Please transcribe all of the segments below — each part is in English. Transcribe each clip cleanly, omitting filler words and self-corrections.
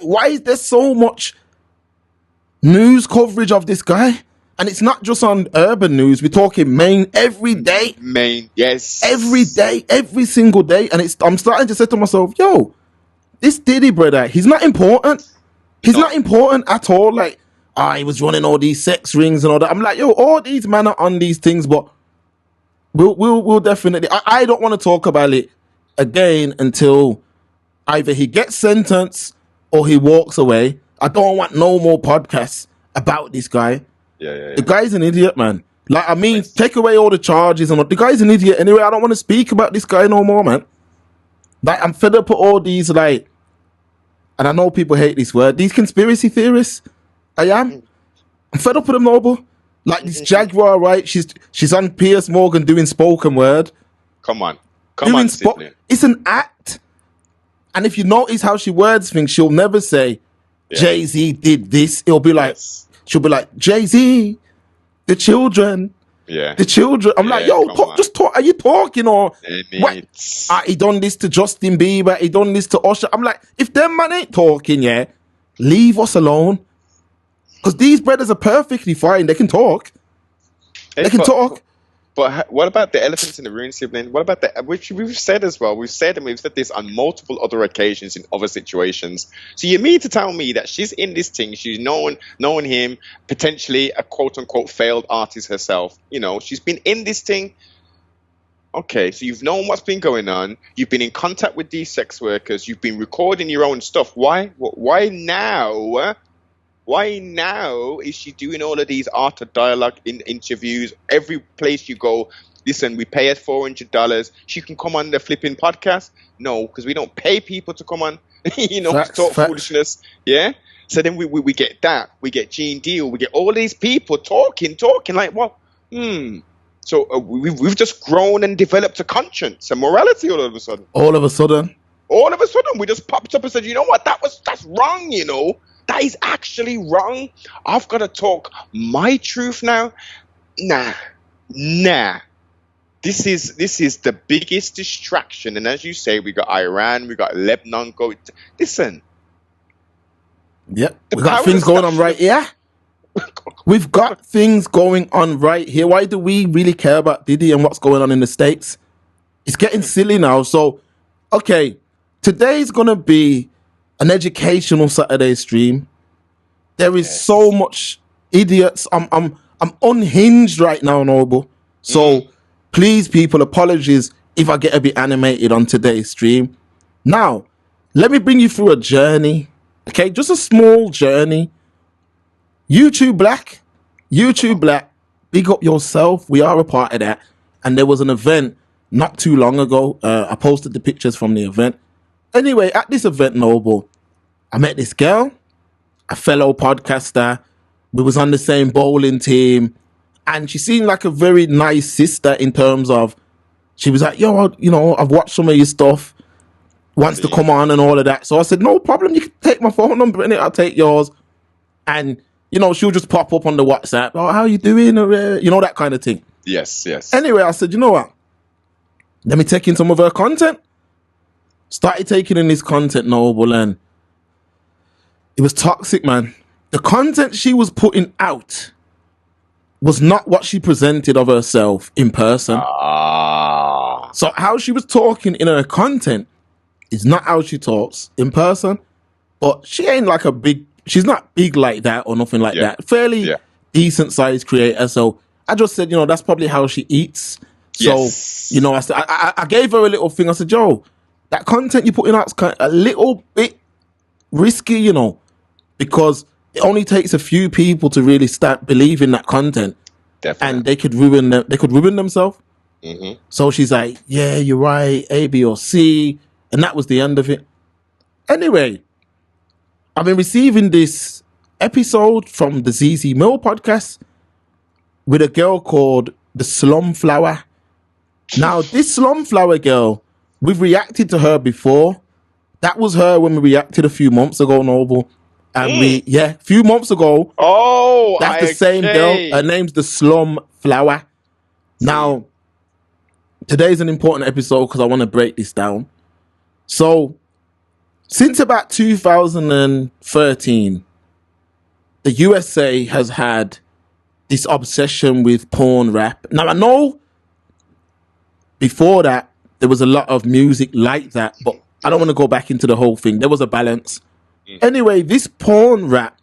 why is there so much news coverage of this guy? And it's not just on urban news. We're talking main every day. Main, yes. Every day, every single day. And I'm starting to say to myself, yo, this Diddy brother, he's not important. He's not important at all. Like, he was running all these sex rings and all that. I'm like, yo, all these men are on these things, but we'll definitely. I don't want to talk about it again until either he gets sentenced or he walks away. I don't want no more podcasts about this guy. Yeah. The guy's an idiot, man. Like, I mean, take away all the charges and all. The guy's an idiot anyway. I don't want to speak about this guy no more, man. Like, I'm fed up with all these, like, and I know people hate this word, these conspiracy theorists. I am. I'm fed up with them, Noble. Like, this Jaguar, right? She's on Piers Morgan doing spoken word. Come on, Sydney. It's an act. And if you notice how she words things, she'll never say, Jay-Z did this. It'll be like, she'll be like, Jay-Z, the children. Yeah. The children. I'm like, yo, just talk. Are you talking or what? He done this to Justin Bieber. He done this to Usher. I'm like, if them man ain't talking, leave us alone. Because these brothers are perfectly fine. They can talk. They can talk. But what about the elephants in the room, sibling? What about the, which we've said as well? We've said this on multiple other occasions in other situations. So you mean to tell me that she's in this thing, she's known him, potentially a quote-unquote failed artist herself. You know, she's been in this thing. Okay, so you've known what's been going on. You've been in contact with these sex workers. You've been recording your own stuff. Why now? Why now is she doing all of these art of dialogue interviews? Every place you go, listen, we pay her $400. She can come on the flipping podcast. No, because we don't pay people to come on, to talk foolishness. Yeah. So then we get that. We get Gene Deal. We get all these people talking like, well, So we've just grown and developed a conscience, a morality all of a sudden. All of a sudden, we just popped up and said, you know what? That's wrong. That is actually wrong. I've got to talk my truth now. Nah. This is the biggest distraction. And as you say, we got Iran, we got Lebanon. Listen. Yeah, we got things going on right here. We've got things going on right here. Why do we really care about Diddy and what's going on in the States? It's getting silly now. So, okay, today's going to be an educational Saturday stream. There is so much idiots. I'm unhinged right now, Noble. So please, people, apologies if I get a bit animated on today's stream. Now, let me bring you through a journey. Okay, just a small journey. YouTube Black, big up yourself. We are a part of that. And there was an event not too long ago. I posted the pictures from the event. Anyway, at this event, Noble, I met this girl, a fellow podcaster. We was on the same bowling team, and she seemed like a very nice sister in terms of, she was like, yo, I've watched some of your stuff, wants to come on and all of that. So I said, no problem, you can take my phone number and I'll take yours. And, she'll just pop up on the WhatsApp. Oh, how you doing? That kind of thing. Yes. Anyway, I said, you know what? Let me take in some of her content. Started taking in this content, Noble, and it was toxic, man. The content she was putting out was not what she presented of herself in person. So how she was talking in her content is not how she talks in person. But she ain't like she's not big like that or nothing like that. Fairly decent sized creator. So I just said, that's probably how she eats. So, I gave her a little thing. I said, yo, that content you're putting out is kind of a little bit risky, because it only takes a few people to really start believing that content. Definitely. And they could ruin themselves. Mm-hmm. So she's like, yeah, you're right, A, B, or C. And that was the end of it. Anyway, I've been receiving this episode from the ZZ Mill podcast with a girl called the Slum Flower. Now, this Slum Flower girl, we've reacted to her before. That was her when we reacted a few months ago, Noble. And a few months ago. Oh, that's the same girl. Her name's the Slum Flower. Now, today's an important episode because I want to break this down. So, Since about 2013, the USA has had this obsession with porn rap. Now, I know before that, there was a lot of music like that, but I don't want to go back into the whole thing. There was a balance. Anyway, this porn rap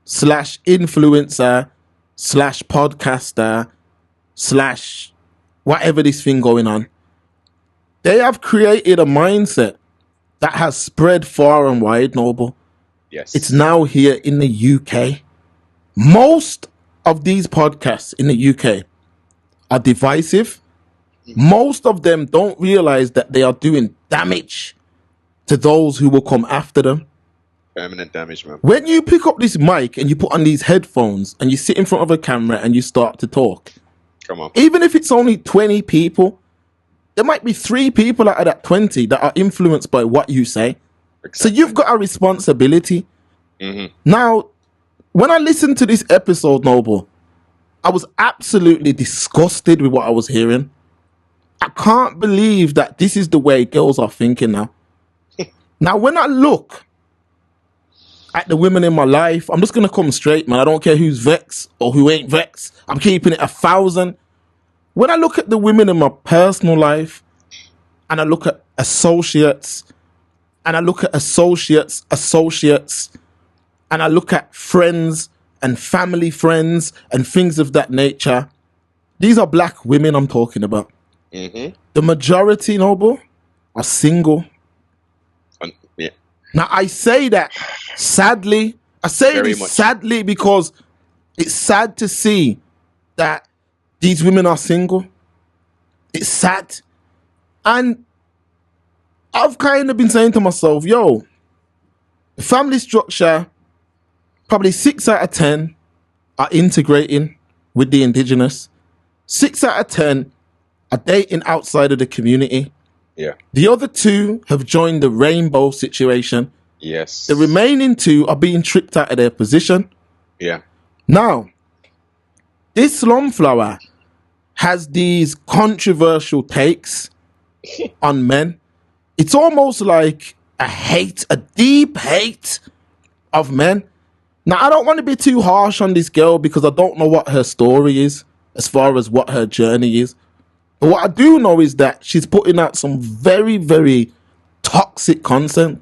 slash influencer slash podcaster slash whatever this thing going on, they have created a mindset that has spread far and wide, Noble. Yes. It's now here in the UK. Most of these podcasts in the UK are divisive. Most of them don't realize that they are doing damage to those who will come after them. Permanent damage, man. When you pick up this mic and you put on these headphones and you sit in front of a camera and you start to talk, Come on. even if it's only 20 people, there might be 3 people out of that 20 that are influenced by what you say. So you've got a responsibility. Now, when I listened to this episode, Noble, I was absolutely disgusted with what I was hearing. I can't believe that this is the way girls are thinking now. Now, when I look at the women in my life, I'm just going to come straight, man. I don't care who's vexed or who ain't vexed. I'm keeping it 1,000. When I look at the women in my personal life, and I look at associates, and I look at associates, and I look at friends and family friends and things of that nature, these are black women I'm talking about. The majority, Noble, are single. Yeah. Now, I say that sadly. I say Very this much. sadly because it's sad to see that these women are single. It's sad. And I've kind of been saying to myself, yo, the family structure, probably 6 out of 10 are integrating with the indigenous. 6 out of 10 are dating outside of the community. Yeah. The other 2 have joined the rainbow situation. Yes. The remaining 2 are being tricked out of their position. Yeah. Now, this Slumflower has these controversial takes on men. It's almost like a deep hate of men. Now, I don't want to be too harsh on this girl because I don't know what her story is as far as what her journey is. But what I do know is that she's putting out some very, very toxic content.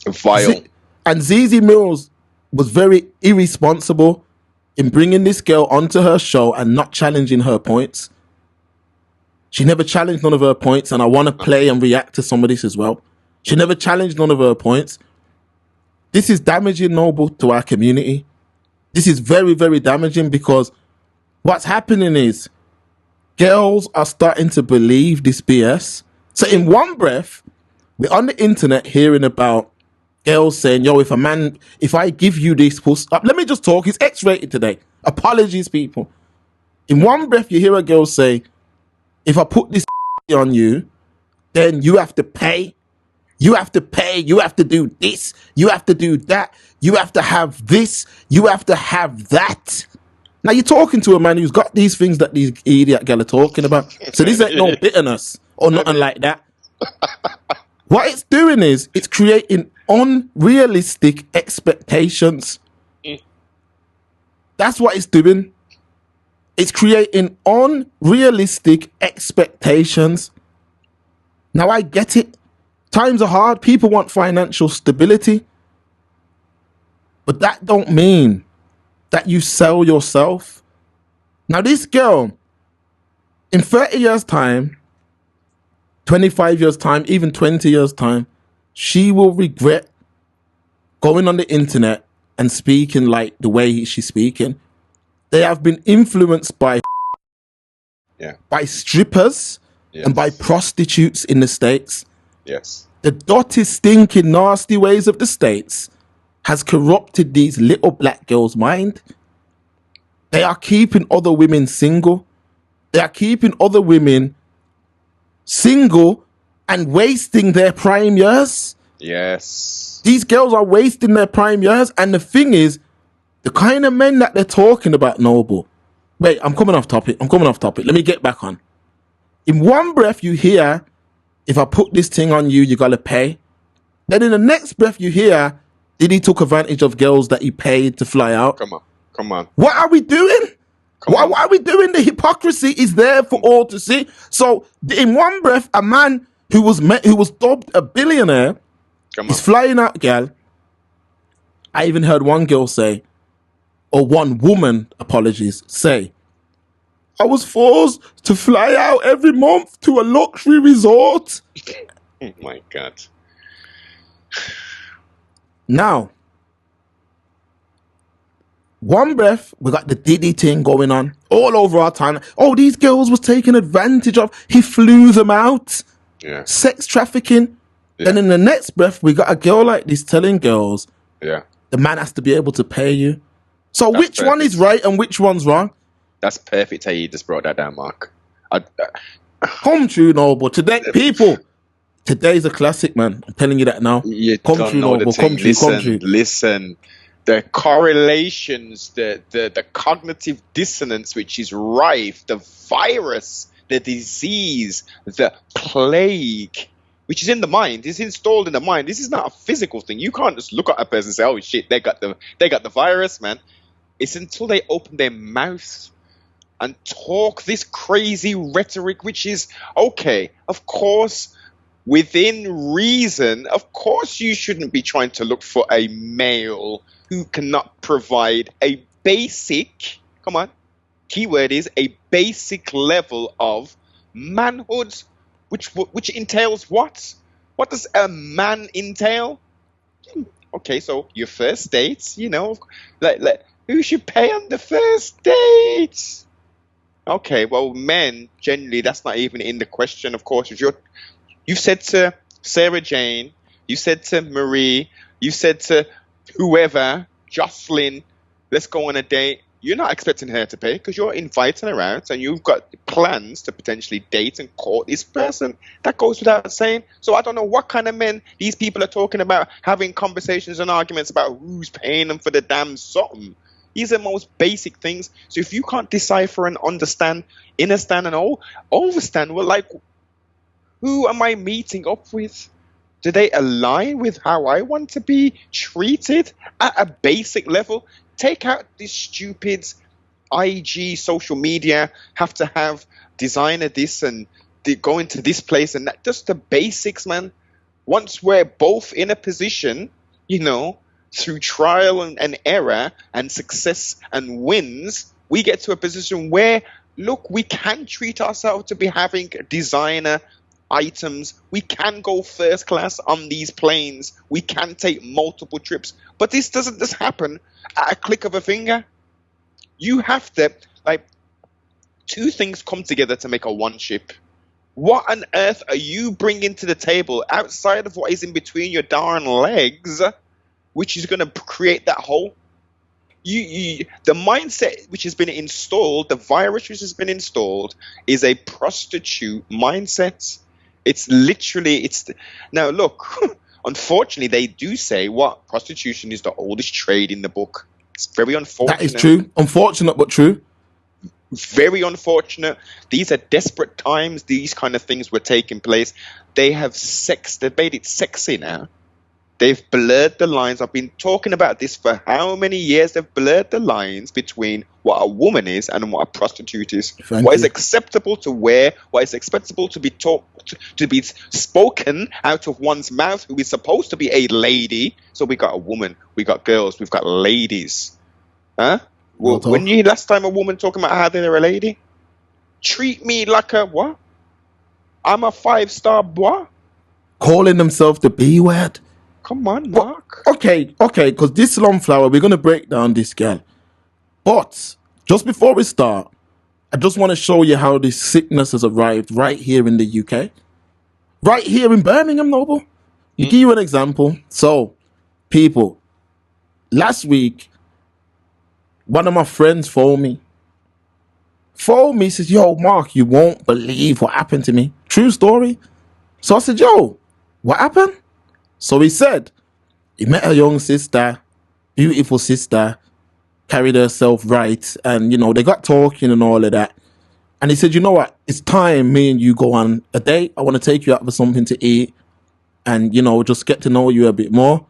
Vile. And Zizi Mills was very irresponsible in bringing this girl onto her show and not challenging her points. She never challenged none of her points, and I want to play and react to some of this as well. She never challenged none of her points. This is damaging, Noble, to our community. This is very, very damaging because what's happening is girls are starting to believe this BS. So in one breath, we're on the internet hearing about girls saying, yo, if I give you this pussy, let me just talk, it's X-rated today. Apologies, people. In one breath, you hear a girl say, if I put this on you, then you have to pay. You have to pay. You have to do this. You have to do that. You have to have this. You have to have that. Now you're talking to a man who's got these things that these idiot girl are talking about. So this ain't no bitterness or nothing like that. What it's doing is it's creating unrealistic expectations. That's what it's doing. It's creating unrealistic expectations. Now I get it. Times are hard. People want financial stability. But that don't mean that you sell yourself. Now this girl, in 30 years' time, 25 years' time, even 20 years' time, she will regret going on the internet and speaking like the way she's speaking. They have been influenced by strippers and by prostitutes in the States. Yes. The dirty, stinking, nasty ways of the States has corrupted these little black girls' mind. They are keeping other women single. They are keeping other women single and wasting their prime years. Yes. These girls are wasting their prime years. And the thing is, the kind of men that they're talking about, Noble. Wait, I'm coming off topic. Let me get back on. In one breath, you hear, if I put this thing on you, you got to pay. Then in the next breath you hear, did he took advantage of girls that he paid to fly out? Come on. What are we doing? What are we doing? The hypocrisy is there for all to see. So in one breath, a man who was dubbed a billionaire is flying out, girl. I even heard one girl say, or one woman, apologies, say, I was forced to fly out every month to a luxury resort. Oh my God. Now, one breath, we got the Diddy thing going on all over our time. Oh, these girls was taken advantage of. He flew them out. Yeah. Sex trafficking. Yeah. Then in the next breath, we got a girl like this telling girls, the man has to be able to pay you. So that's which perfect. One is right and which one's wrong? That's perfect how you just brought that down, Mark. Come true, Noble. Today, people, today's a classic, man. I'm telling you that now. You come don't true, know Noble. Come true. Listen. The correlations, the cognitive dissonance which is rife, the virus, the disease, the plague, which is in the mind, is installed in the mind. This is not a physical thing. You can't just look at a person and say, "Oh shit, they got the virus, man." It's until they open their mouth and talk this crazy rhetoric, which is okay. Of course, within reason, of course, you shouldn't be trying to look for a male who cannot provide a basic, come on, keyword is a basic level of manhood, which entails what? What does a man entail? Okay, so your first dates, like who should pay on the first date? Okay, well, men, generally, that's not even in the question, of course. If you've said to Sarah Jane, you said to Marie, you said to whoever, Jocelyn, let's go on a date. You're not expecting her to pay because you're inviting her out and you've got plans to potentially date and court this person. That goes without saying. So I don't know what kind of men these people are talking about, having conversations and arguments about who's paying them for the damn something. These are the most basic things. So if you can't decipher and understand, understand and overstand, well, like, who am I meeting up with? Do they align with how I want to be treated at a basic level? Take out this stupid IG social media, have to have designer this and go into this place and that. Just the basics, man. Once we're both in a position, through trial and error and success and wins, we get to a position where, look, we can treat ourselves to be having designer items. We can go first class on these planes. We can take multiple trips. But this doesn't just happen at a click of a finger. You have to, two things come together to make a one ship. What on earth are you bringing to the table outside of what is in between your darn legs, which is going to create that hole? The mindset which has been installed, the virus which has been installed, is a prostitute mindset. It's literally, now look, unfortunately, they do say prostitution is the oldest trade in the book. It's very unfortunate. That is true. Unfortunate, but true. Very unfortunate. These are desperate times. These kind of things were taking place. They have they've made it sexy now. They've blurred the lines. I've been talking about this for how many years? They've blurred the lines between what a woman is and what a prostitute is. What is acceptable to wear, what is acceptable to be to be spoken out of one's mouth, who is supposed to be a lady. So we got a woman, we got girls, we've got ladies. Huh? Well, when you last time a woman talking about how they're a lady? Treat me like a what? I'm a 5-star what? Calling themselves the B word. Come on, Mark. Okay, because this long flower, we're going to break down this girl. But just before we start, I just want to show you how this sickness has arrived right here in the UK. Right here in Birmingham, Noble. To give you an example. So, people, last week, one of my friends phoned me. Says, yo, Mark, you won't believe what happened to me. True story. So I said, yo, what happened? So he said he met a young sister, beautiful sister, carried herself right, and, they got talking and all of that. And he said, you know what? It's time me and you go on a date. I want to take you out for something to eat. and, just get to know you a bit more.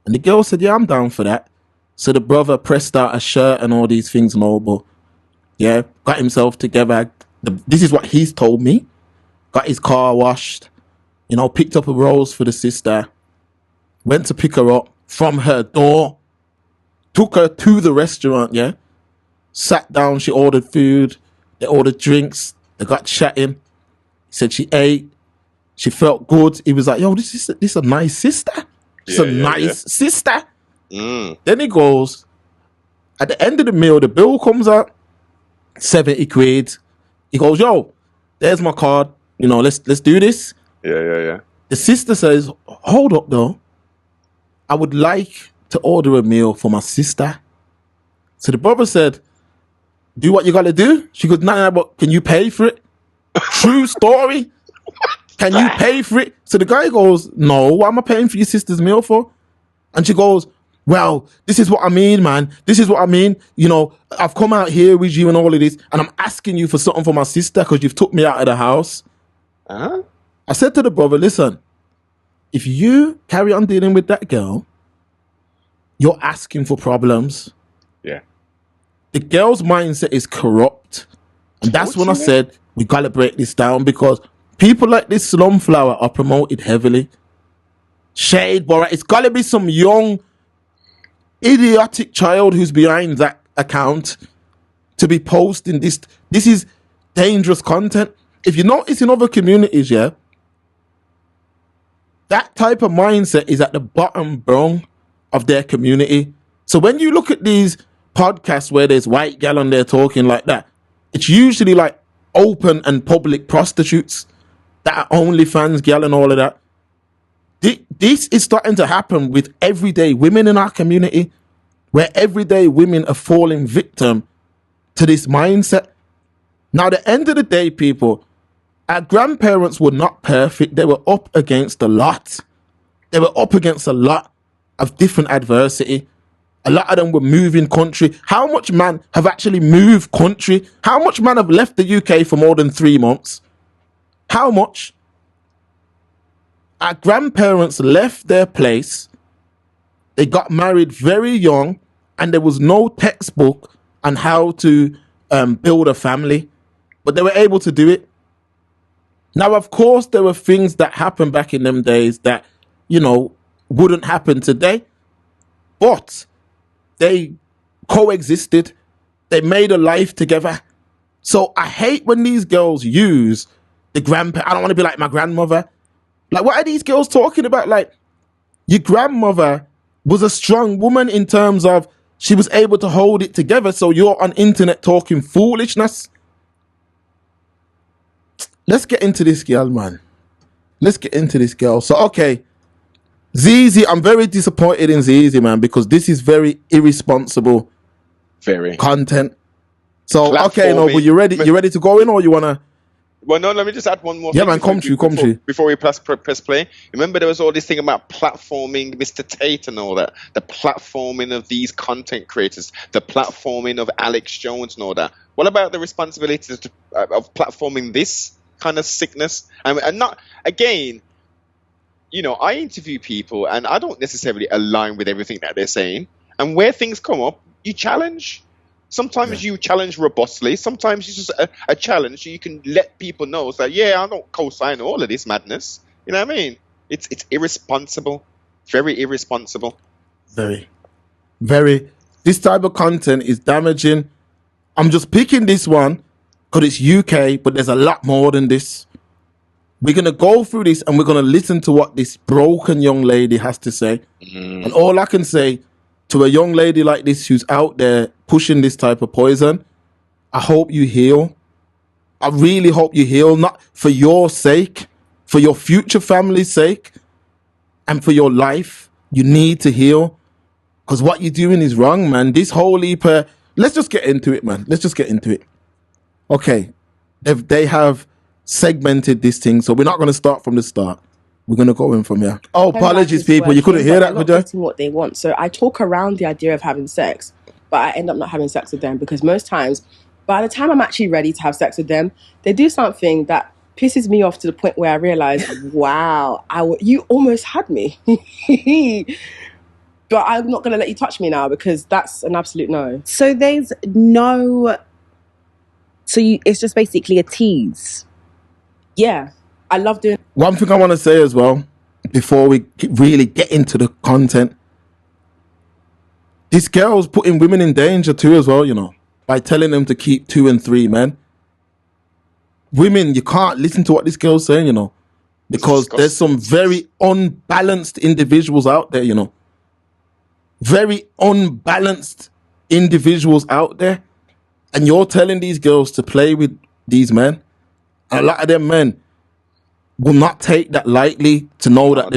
And the girl said, yeah, I'm down for that. So the brother pressed out a shirt and all these things, Noble. Yeah, got himself together. This is what he's told me. Got his car washed, picked up a rose for the sister, went to pick her up from her door, took her to the restaurant, yeah, sat down, she ordered food, they ordered drinks, they got chatting. He said she ate, she felt good. He was like, yo, this is a nice sister. This is a nice sister. Then he goes, at the end of the meal, the bill comes out, 70 quid. He goes, yo, there's my card. Let's do this. Yeah. The sister says, hold up though. I would like to order a meal for my sister. So the brother said, do what you got to do. She goes, nah, but can you pay for it? True story. Can you pay for it? So the guy goes, no, what am I paying for your sister's meal for? And she goes, well, this is what I mean, man. This is what I mean. I've come out here with you and all of this, and I'm asking you for something for my sister because you've took me out of the house. Uh-huh. I said to the brother, listen, if you carry on dealing with that girl, you're asking for problems. Yeah. The girl's mindset is corrupt. And that's when I said, we got to break this down because people like this Slumflower are promoted heavily. Shade, Bora, it's got to be some young, idiotic child who's behind that account to be posting this. This is dangerous content. If you notice in other communities, yeah, that type of mindset is at the bottom rung of their community. So when you look at these podcasts where there's white gal on there talking like that, it's usually like open and public prostitutes that are OnlyFans gal and all of that. This is starting to happen with everyday women in our community, where everyday women are falling victim to this mindset. Now, at the end of the day, people, our grandparents were not perfect. They were up against a lot. They were up against a lot of different adversity. A lot of them were moving country. How much man have actually moved country? How much man have left the UK for more than 3 months? How much? Our grandparents left their place. They got married very young, and there was no textbook on how to build a family, but they were able to do it. Now, of course, there were things that happened back in them days that, wouldn't happen today, but they coexisted. They made a life together. So I hate when these girls use the grandpa. I don't want to be like my grandmother. Like, what are these girls talking about? Like, your grandmother was a strong woman in terms of she was able to hold it together. So you're on internet talking foolishness. Let's get into this girl, man. Let's get into this girl. So, okay. Zizi, I'm very disappointed in Zizi, man, because this is very irresponsible content. So, okay, no, but you ready to go in, or you want to? Well, no, let me just add one more thing. Yeah, man, come true. Before we press play, remember there was all this thing about platforming Mr. Tate and all that. The platforming of these content creators, the platforming of Alex Jones and all that. What about the responsibility of platforming this kind of sickness? And not, again, I interview people and I don't necessarily align with everything that they're saying. And where things come up, you challenge. Sometimes you challenge robustly. Sometimes it's just a challenge so you can let people know. It's like, I don't co-sign all of this madness. You know what I mean? It's irresponsible. Very irresponsible. Very. Very. This type of content is damaging. I'm just picking this one because it's UK, but there's a lot more than this. We're going to go through this and we're going to listen to what this broken young lady has to say. And all I can say to a young lady like this who's out there pushing this type of poison, I hope you heal. I really hope you heal, not for your sake, for your future family's sake, and for your life. You need to heal because what you're doing is wrong, man. This whole heap of... Let's just get into it, man. Let's just get into it. Okay. They have segmented this thing, so we're not going to start from the start. We're going to go in from here. Oh, apologies, people. You couldn't hear that, could you? Getting what they want. So I talk around the idea of having sex, but I end up not having sex with them because most times, by the time I'm actually ready to have sex with them, they do something that pisses me off to the point where I realise, wow, you almost had me. But I'm not going to let you touch me now because that's an absolute no. So there's no... So it's just basically a tease. Yeah. I love doing... One thing I want to say as well, before we really get into the content, this girl's putting women in danger too as well, you know, by telling them to keep 2 and 3 men. Women, you can't listen to what this girl's saying, you know, because there's some very unbalanced individuals out there, you know. Very unbalanced individuals out there. And you're telling these girls to play with these men. And a lot of them men will not take that lightly, to know that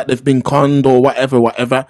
they've been conned or whatever.